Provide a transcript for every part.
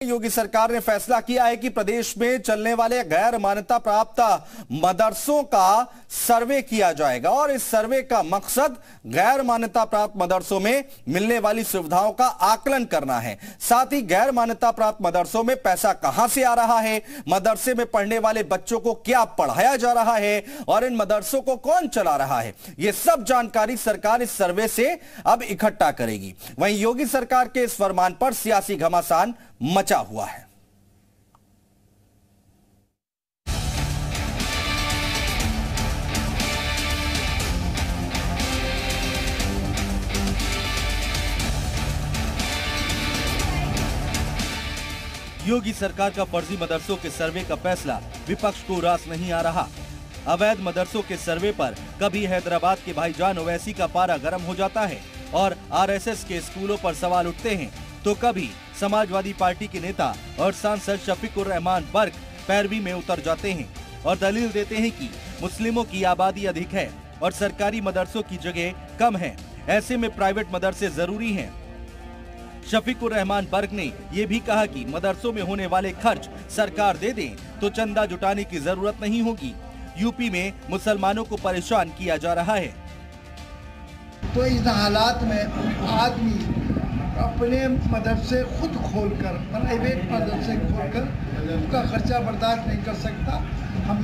योगी सरकार ने फैसला किया है कि प्रदेश में चलने वाले गैर मान्यता प्राप्त मदरसों का सर्वे किया जाएगा और इस सर्वे का मकसद गैर मान्यता प्राप्त मदरसों में मिलने वाली सुविधाओं का आकलन करना है। साथ ही गैर मान्यता प्राप्त मदरसों में पैसा कहां से आ रहा है, मदरसे में पढ़ने वाले बच्चों को क्या पढ़ाया जा रहा है और इन मदरसों को कौन चला रहा है, यह सब जानकारी सरकार इस सर्वे से अब इकट्ठा करेगी। वहीं योगी सरकार के इस फरमान पर सियासी घमासान मचा हुआ है। योगी सरकार का फर्जी मदरसों के सर्वे का फैसला विपक्ष को रास नहीं आ रहा। अवैध मदरसों के सर्वे पर कभी हैदराबाद के भाईजान ओवैसी का पारा गर्म हो जाता है और आरएसएस के स्कूलों पर सवाल उठते हैं, तो कभी समाजवादी पार्टी के नेता और सांसद शफीकुर रहमान बर्क पैरवी में उतर जाते हैं और दलील देते हैं कि मुस्लिमों की आबादी अधिक है और सरकारी मदरसों की जगह कम है, ऐसे में प्राइवेट मदरसे जरूरी हैं। शफीकुर रहमान बर्क ने ये भी कहा कि मदरसों में होने वाले खर्च सरकार दे दे तो चंदा जुटाने की जरूरत नहीं होगी। यूपी में मुसलमानों को परेशान किया जा रहा है। तो इस हालात में आदमी अपने मदरसे खुद खोलकर, प्राइवेट मदरसे खोलकर उसका खर्चा बर्दाश्त नहीं कर सकता। हम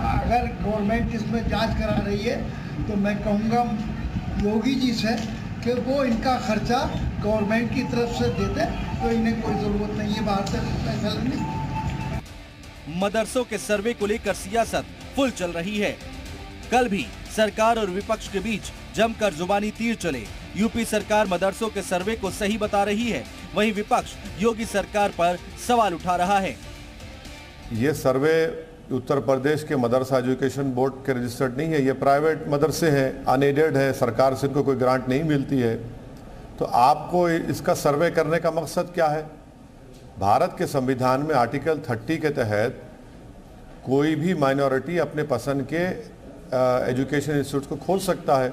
अगर गवर्नमेंट इसमें जांच करा रही है तो मैं कहूँगा योगी जी से कि वो इनका खर्चा गवर्नमेंट की तरफ से देते, तो इन्हें कोई ज़रूरत नहीं है बाहर से पैसा लेने। मदरसों के सर्वे को लेकर सियासत फुल चल रही है। कल भी सरकार और विपक्ष के बीच जमकर जुबानी तीर चले। यूपी सरकार मदरसों के सर्वे को सही बता रही है, वहीं विपक्ष योगी सरकार पर सवाल उठा रहा है। ये सर्वे उत्तर प्रदेश के मदरसा एजुकेशन बोर्ड के रजिस्टर्ड नहीं है, ये प्राइवेट मदरसे हैं, अनएडेड है, सरकार से इनको कोई ग्रांट नहीं मिलती है। तो आपको इसका सर्वे करने का मकसद क्या है? भारत के संविधान में आर्टिकल 30 के तहत कोई भी माइनॉरिटी अपने पसंद के एजुकेशन इंस्टीट्यूट को खोल सकता है।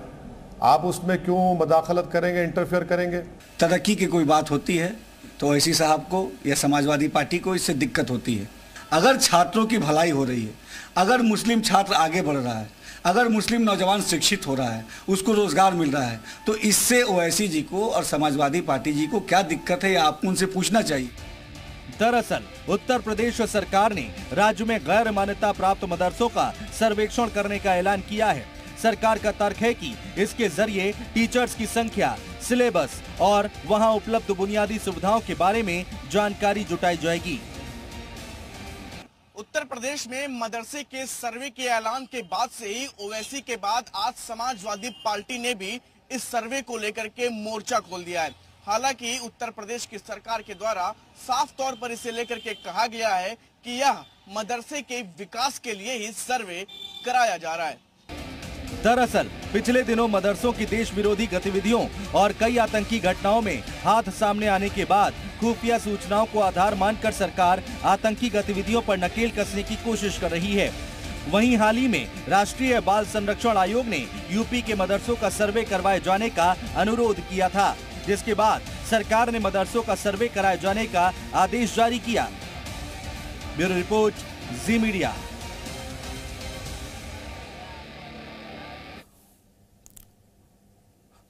आप उसमें क्यों मदाखलत करेंगे, इंटरफेयर करेंगे? तरक्की की कोई बात होती है तो ओवैसी साहब को या समाजवादी पार्टी को इससे दिक्कत होती है। अगर छात्रों की भलाई हो रही है, अगर मुस्लिम छात्र आगे बढ़ रहा है, अगर मुस्लिम नौजवान शिक्षित हो रहा है, उसको रोजगार मिल रहा है, तो इससे ओवैसी जी को और समाजवादी पार्टी जी को क्या दिक्कत है, आपको उनसे पूछना चाहिए। दरअसल उत्तर प्रदेश सरकार ने राज्य में गैर मान्यता प्राप्त मदरसों का सर्वेक्षण करने का ऐलान किया है। सरकार का तर्क है कि इसके जरिए टीचर्स की संख्या, सिलेबस और वहां उपलब्ध बुनियादी सुविधाओं के बारे में जानकारी जुटाई जाएगी। उत्तर प्रदेश में मदरसे के सर्वे के ऐलान के बाद से ही ओवैसी के बाद आज समाजवादी पार्टी ने भी इस सर्वे को लेकर के मोर्चा खोल दिया है। हालांकि उत्तर प्रदेश की सरकार के द्वारा साफ तौर पर इसे लेकर के कहा गया है कि यह मदरसे के विकास के लिए ही सर्वे कराया जा रहा है। दरअसल पिछले दिनों मदरसों की देश विरोधी गतिविधियों और कई आतंकी घटनाओं में हाथ सामने आने के बाद खुफिया सूचनाओं को आधार मानकर सरकार आतंकी गतिविधियों पर नकेल कसने की कोशिश कर रही है। वहीं हाल ही में राष्ट्रीय बाल संरक्षण आयोग ने यूपी के मदरसों का सर्वे करवाए जाने का अनुरोध किया था, जिसके बाद सरकार ने मदरसों का सर्वे कराए जाने का आदेश जारी किया। ब्यूरो रिपोर्ट, जी मीडिया।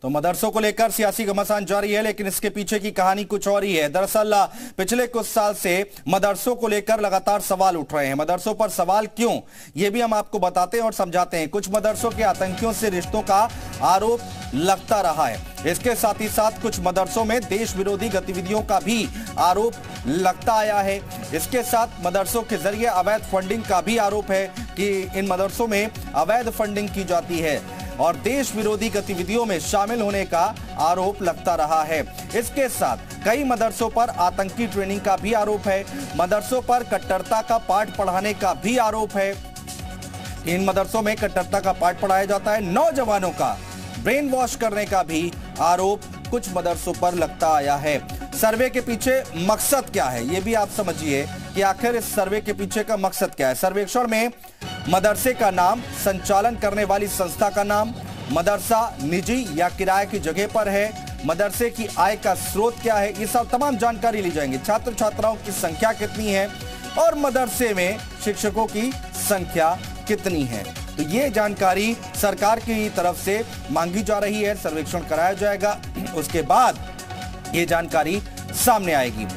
तो मदरसों को लेकर सियासी घमासान जारी है, लेकिन इसके पीछे की कहानी कुछ और ही है। दरअसल पिछले कुछ साल से मदरसों को लेकर लगातार सवाल उठ रहे हैं। मदरसों पर सवाल क्यों, ये भी हम आपको बताते हैं और समझाते हैं। कुछ मदरसों के आतंकियों से रिश्तों का आरोप लगता रहा है। इसके साथ ही साथ कुछ मदरसों में देश विरोधी गतिविधियों का भी आरोप लगता आया है। इसके साथ मदरसों के जरिए अवैध फंडिंग का भी आरोप है कि इन मदरसों में अवैध फंडिंग की जाती है और देश विरोधी गतिविधियों में शामिल होने का आरोप लगता रहा है। इसके साथ कई मदरसों पर आतंकी ट्रेनिंग का भी आरोप है। मदरसों पर कट्टरता का पाठ पढ़ाने का भी आरोप है। इन मदरसों में कट्टरता का पाठ पढ़ाया जाता है। नौजवानों का ब्रेन वॉश करने का भी आरोप कुछ मदरसों पर लगता आया है। सर्वे के पीछे मकसद क्या है, ये भी आप समझिए कि आखिर इस सर्वे के पीछे का मकसद क्या है। सर्वेक्षण में मदरसे का नाम, संचालन करने वाली संस्था का नाम, मदरसा निजी या किराए की जगह पर है, मदरसे की आय का स्रोत क्या है, ये सब तमाम जानकारी ली जाएंगी। छात्र छात्राओं की संख्या कितनी है और मदरसे में शिक्षकों की संख्या कितनी है, तो ये जानकारी सरकार की तरफ से मांगी जा रही है। सर्वेक्षण कराया जाएगा, उसके बाद ये जानकारी सामने आएगी।